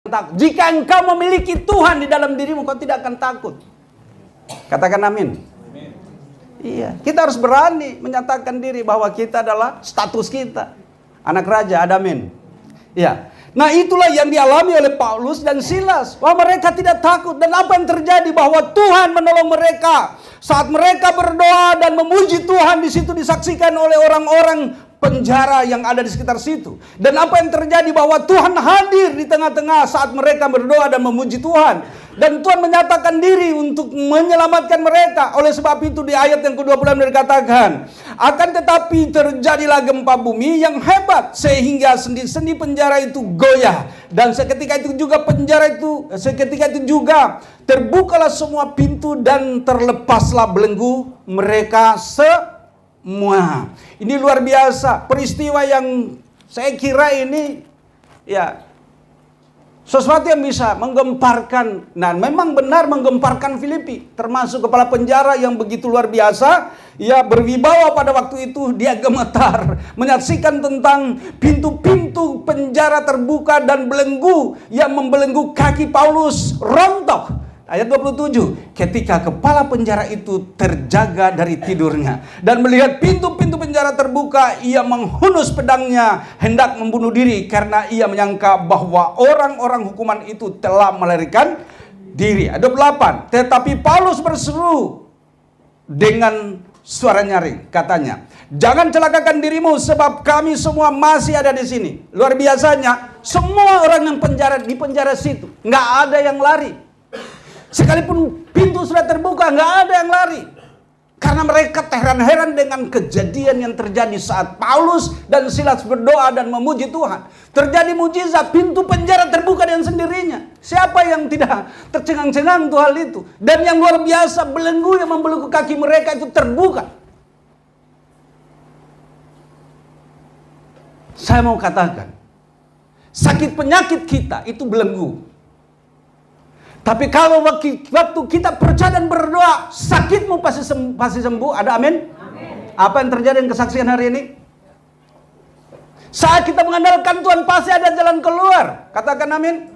takut. Jika engkau memiliki Tuhan di dalam dirimu, kau tidak akan takut. Katakan amin. Iya, kita harus berani menyatakan diri bahwa kita adalah status kita anak raja. Ada amin. Iya. Nah, itulah yang dialami oleh Paulus dan Silas, bahwa mereka tidak takut. Dan apa yang terjadi? Bahwa Tuhan menolong mereka saat mereka berdoa dan memuji Tuhan. Di situ disaksikan oleh orang-orang penjara yang ada di sekitar situ. Dan apa yang terjadi? Bahwa Tuhan hadir di tengah-tengah saat mereka berdoa dan memuji Tuhan. Dan Tuhan menyatakan diri untuk menyelamatkan mereka. Oleh sebab itu di ayat yang ke-26 dikatakan, akan tetapi terjadilah gempa bumi yang hebat sehingga sendi-sendi penjara itu goyah. Dan seketika itu juga terbukalah semua pintu dan terlepaslah belenggu mereka semua. Ini luar biasa, peristiwa yang saya kira ini ya sesuatu yang bisa menggemparkan. Nah, memang benar menggemparkan Filipi, termasuk kepala penjara yang begitu luar biasa. Ya, berwibawa pada waktu itu, dia gemetar menyaksikan tentang pintu-pintu penjara terbuka dan belenggu yang membelenggu kaki Paulus rontok. Ayat 27, ketika kepala penjara itu terjaga dari tidurnya dan melihat pintu-pintu penjara terbuka, ia menghunus pedangnya hendak membunuh diri karena ia menyangka bahwa orang-orang hukuman itu telah melarikan diri. Ayat 28, tetapi Paulus berseru dengan suara nyaring, katanya, jangan celakakan dirimu sebab kami semua masih ada di sini. Luar biasanya, semua orang yang di penjara situ, nggak ada yang lari. Sekalipun pintu sudah terbuka, nggak ada yang lari. Karena mereka terheran-heran dengan kejadian yang terjadi saat Paulus dan Silas berdoa dan memuji Tuhan. Terjadi mujizat, pintu penjara terbuka dengan sendirinya. Siapa yang tidak tercengang-cengang tuh hal itu? Dan yang luar biasa, belenggu yang membelenggu kaki mereka itu terbuka. Saya mau katakan, sakit penyakit kita itu belenggu. Tapi kalau waktu kita percaya dan berdoa, sakitmu pasti sembuh. Ada amin? Amin. Apa yang terjadi dengan kesaksian hari ini? Saat kita mengandalkan Tuhan, pasti ada jalan keluar. Katakan amin.